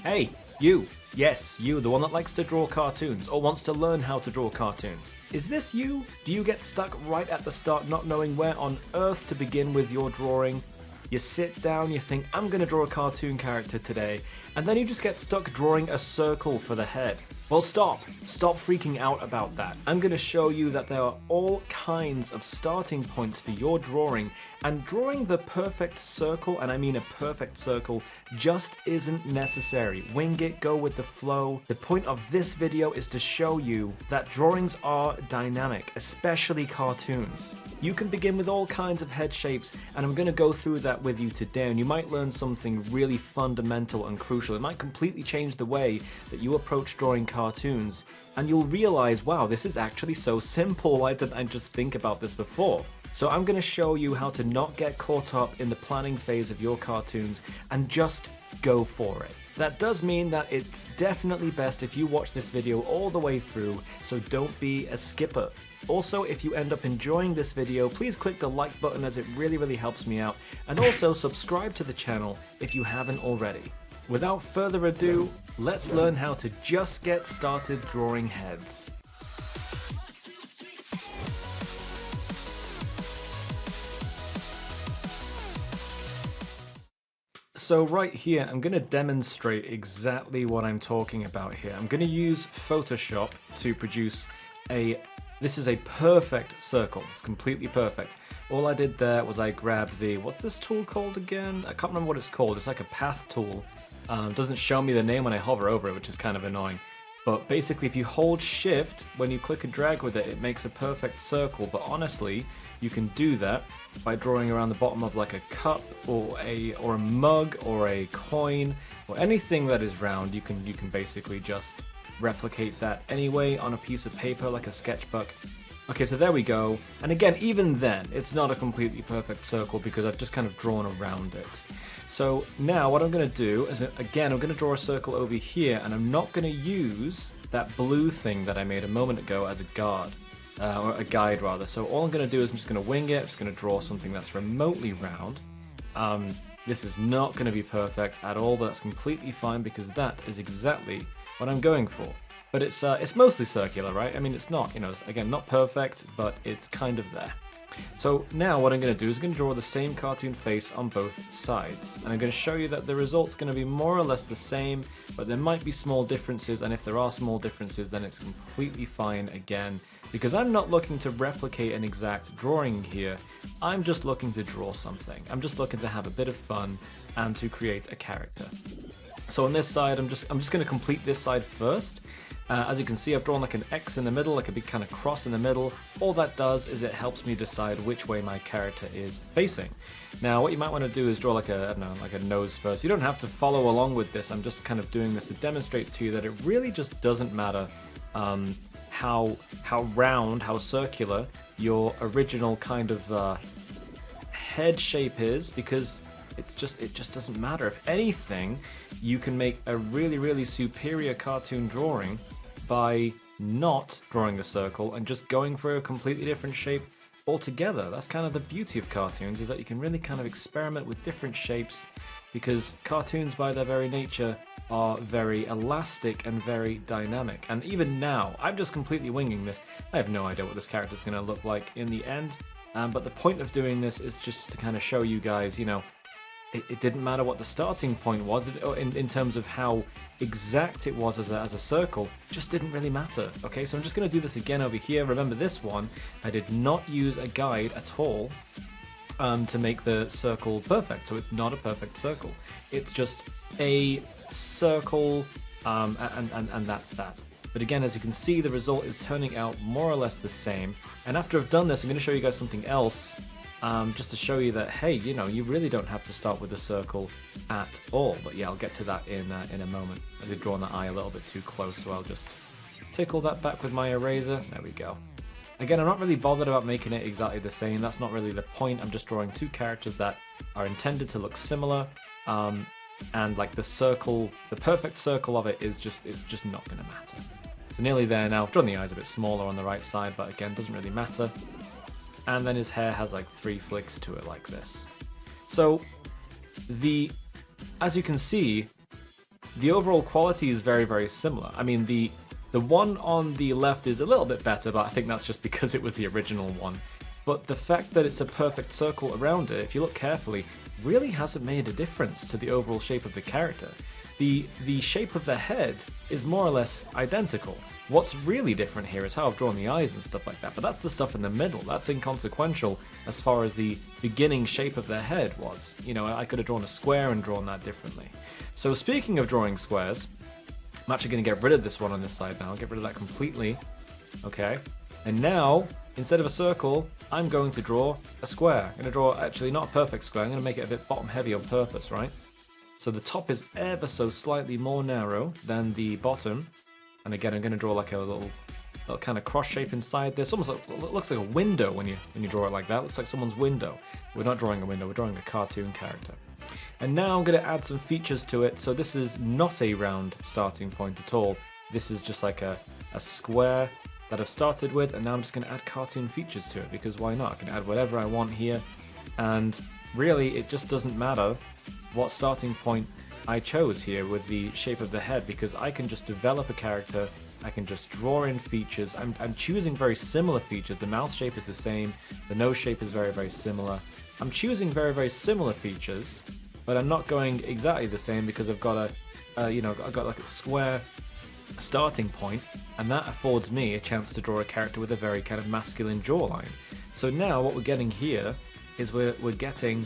Hey, you! Yes, you, the one that likes to draw cartoons or wants to learn how to draw cartoons. Is this you? Do you get stuck right at the start not knowing where on earth to begin with your drawing? You sit down, you think, I'm gonna draw a cartoon character today, and then you just get stuck drawing a circle for the head. Well, stop freaking out about that. I'm gonna show you that there are all kinds of starting points for your drawing, and drawing the perfect circle, and I mean a perfect circle, just isn't necessary. Wing it, go with the flow. The point of this video is to show you that drawings are dynamic, especially cartoons. You can begin with all kinds of head shapes, and I'm gonna go through that with you today, and you might learn something really fundamental and crucial. It might completely change the way that you approach drawing cartoons, and you'll realize, wow, this is actually so simple. Why didn't I just think about this before? So I'm going to show you how to not get caught up in the planning phase of your cartoons and just go for it. That does mean that it's definitely best if you watch this video all the way through, so don't be a skipper. Also, if you end up enjoying this video, please click the like button as it really helps me out, and also subscribe to the channel if you haven't already. Without further ado, let's learn how to just get started drawing heads. So right here, I'm going to demonstrate exactly what I'm talking about here. I'm going to use Photoshop to produce this is a perfect circle. It's completely perfect. All I did there was I grabbed what's this tool called again? I can't remember what it's called. It's like a path tool. It doesn't show me the name when I hover over it, which is kind of annoying. But basically, if you hold shift, when you click and drag with it, it makes a perfect circle. But honestly, you can do that by drawing around the bottom of like a cup or a mug or a coin or anything that is round. You can basically just replicate that anyway on a piece of paper like a sketchbook. Okay, so there we go. And again, even then, it's not a completely perfect circle because I've just kind of drawn around it. So now what I'm going to do is, again, I'm going to draw a circle over here, and I'm not going to use that blue thing that I made a moment ago as a guard, or a guide rather. So all I'm going to do is I'm just going to wing it, I'm just going to draw something that's remotely round. This is not going to be perfect at all, but that's completely fine because that is exactly what I'm going for. But it's mostly circular, right? I mean, it's not, again, not perfect, but it's kind of there. So now what I'm going to do is I'm going to draw the same cartoon face on both sides, and I'm going to show you that the result's going to be more or less the same, but there might be small differences, and if there are small differences, then it's completely fine again, because I'm not looking to replicate an exact drawing here. I'm just looking to draw something. I'm just looking to have a bit of fun and to create a character. So on this side, I'm just going to complete this side first. As you can see, I've drawn like an X in the middle, like a big kind of cross in the middle. All that does is it helps me decide which way my character is facing. Now, what you might want to do is draw like a nose first. You don't have to follow along with this. I'm just kind of doing this to demonstrate to you that it really just doesn't matter how round, how circular your original kind of head shape is, because it just doesn't matter. If anything, you can make a really superior cartoon drawing by not drawing the circle and just going for a completely different shape altogether. That's kind of the beauty of cartoons, is that you can really kind of experiment with different shapes, because cartoons by their very nature are very elastic and very dynamic. And even now, I'm just completely winging this. I have no idea what this character is going to look like in the end, but the point of doing this is just to kind of show you guys, it didn't matter what the starting point was in terms of how exact it was as a circle. It just didn't really matter. Okay, so I'm just going to do this again over here. Remember, this one, I did not use a guide at all to make the circle perfect. So it's not a perfect circle. It's just a circle, and that's that. But again, as you can see, the result is turning out more or less the same. And after I've done this, I'm going to show you guys something else. Just to show you that, hey, you really don't have to start with a circle at all. But yeah, I'll get to that in a moment. I did draw that eye a little bit too close, so I'll just tickle that back with my eraser. There we go. Again, I'm not really bothered about making it exactly the same. That's not really the point. I'm just drawing two characters that are intended to look similar. And like the circle, the perfect circle of it it's just not going to matter. So nearly there now. I've drawn the eyes a bit smaller on the right side, but again, doesn't really matter. And then his hair has like 3 flicks to it like this. So as you can see, the overall quality is very, very similar. I mean, the one on the left is a little bit better, but I think that's just because it was the original one. But the fact that it's a perfect circle around it, if you look carefully, really hasn't made a difference to the overall shape of the character. The shape of the head is more or less identical. What's really different here is how I've drawn the eyes and stuff like that, but that's the stuff in the middle. That's inconsequential as far as the beginning shape of the head was. You know, I could have drawn a square and drawn that differently. So speaking of drawing squares, I'm actually going to get rid of this one on this side now. I'll get rid of that completely. Okay. And now, instead of a circle, I'm going to draw a square. I'm going to draw, actually, not a perfect square. I'm going to make it a bit bottom heavy on purpose, right? So the top is ever so slightly more narrow than the bottom. And again, I'm going to draw like a little kind of cross shape inside this. Almost looks like a window when you draw it like that. It looks like someone's window. We're not drawing a window, we're drawing a cartoon character. And now I'm going to add some features to it. So this is not a round starting point at all. This is just like a square that I've started with, and now I'm just going to add cartoon features to it, because why not? I can add whatever I want here, and really it just doesn't matter what starting point I chose here with the shape of the head, because I can just develop a character, I can just draw in features. I'm choosing very similar features. The mouth shape is the same, the nose shape is very, very similar. I'm choosing very, very similar features, but I'm not going exactly the same, because I've got I've got like a square starting point, and that affords me a chance to draw a character with a very kind of masculine jawline. So now what we're getting here is we're getting,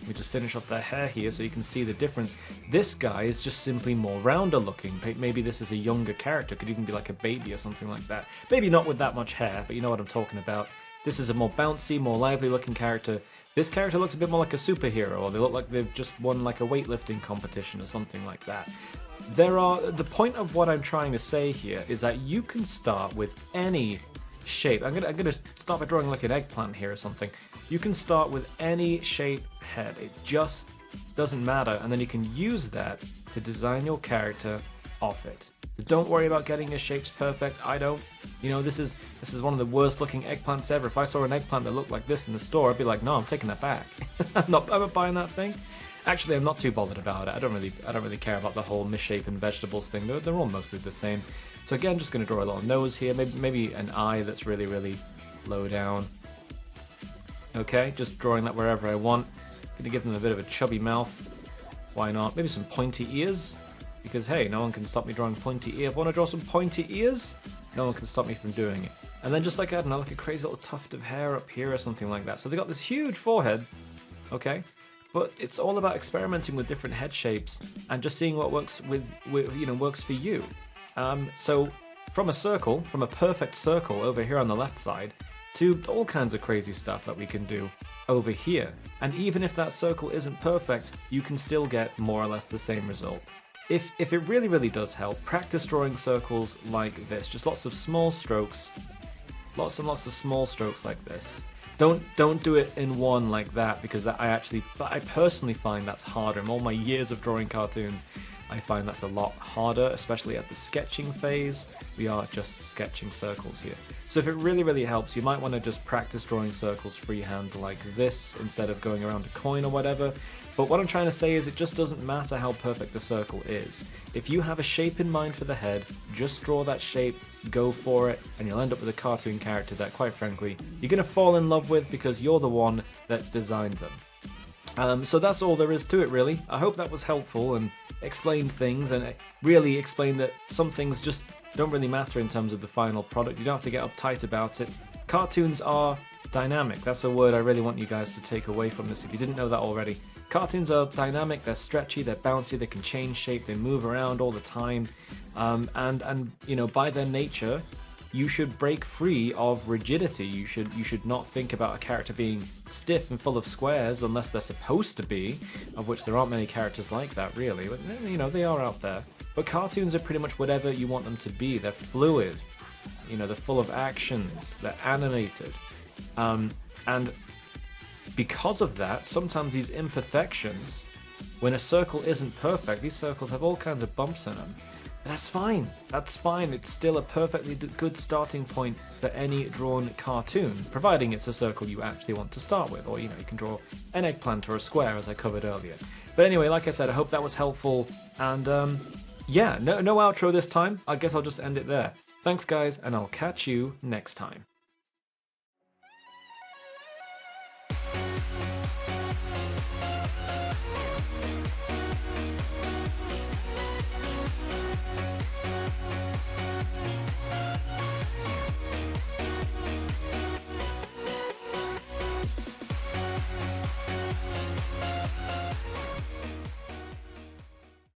we just finish off their hair here so you can see the difference. This guy is just simply more rounder looking. Maybe this is a younger character, could even be like a baby or something like that. Maybe not with that much hair, but you know what I'm talking about. This is a more bouncy, more lively looking character. This character looks a bit more like a superhero, or they look like they've just won like a weightlifting competition or something like that. The point of what I'm trying to say here is that you can start with any shape. I'm gonna start by drawing like an eggplant here or something. You can start with any shape head. It just doesn't matter, and then you can use that to design your character off it. So don't worry about getting your shapes perfect. I don't. You know, this is one of the worst looking eggplants ever. If I saw an eggplant that looked like this in the store, I'd be like, no, I'm taking that back. I'm not buying that thing. Actually, I'm not too bothered about it. I don't really care about the whole misshapen vegetables thing. They're all mostly the same. So again, just going to draw a little nose here. Maybe an eye that's really, really low down. Okay, just drawing that wherever I want. Going to give them a bit of a chubby mouth. Why not? Maybe some pointy ears. Because hey, no one can stop me drawing pointy ear. If I want to draw some pointy ears, no one can stop me from doing it. And then just like, I don't know, like a crazy little tuft of hair up here or something like that. So they got this huge forehead. Okay. But it's all about experimenting with different head shapes and just seeing what works works for you. So from a perfect circle over here on the left side, to all kinds of crazy stuff that we can do over here. And even if that circle isn't perfect, you can still get more or less the same result. If it really, really does help, practice drawing circles like this. Just lots of small strokes, lots and lots of small strokes like this. Don't do it in one like that, because I personally find that's harder. In all my years of drawing cartoons, I find that's a lot harder, especially at the sketching phase. We are just sketching circles here. So if it really, really helps, you might want to just practice drawing circles freehand like this instead of going around a coin or whatever. But what I'm trying to say is it just doesn't matter how perfect the circle is. If you have a shape in mind for the head, just draw that shape, go for it, and you'll end up with a cartoon character that, quite frankly, you're going to fall in love with because you're the one that designed them. So that's all there is to it, really. I hope that was helpful and explained things, and really explained that some things just don't really matter in terms of the final product. You don't have to get uptight about it. Cartoons are dynamic. That's a word I really want you guys to take away from this if you didn't know that already. Cartoons are dynamic, they're stretchy, they're bouncy, they can change shape, they move around all the time, and you know, by their nature, you should break free of rigidity. You should not think about a character being stiff and full of squares unless they're supposed to be, of which there aren't many characters like that really, but you know, they are out there. But cartoons are pretty much whatever you want them to be. They're fluid, you know, they're full of actions, they're animated, and because of that, sometimes these imperfections, when a circle isn't perfect, these circles have all kinds of bumps in them. And that's fine. That's fine. It's still a perfectly good starting point for any drawn cartoon, providing it's a circle you actually want to start with. Or, you know, you can draw an eggplant or a square, as I covered earlier. But anyway, like I said, I hope that was helpful. And yeah, no outro this time. I guess I'll just end it there. Thanks, guys, and I'll catch you next time.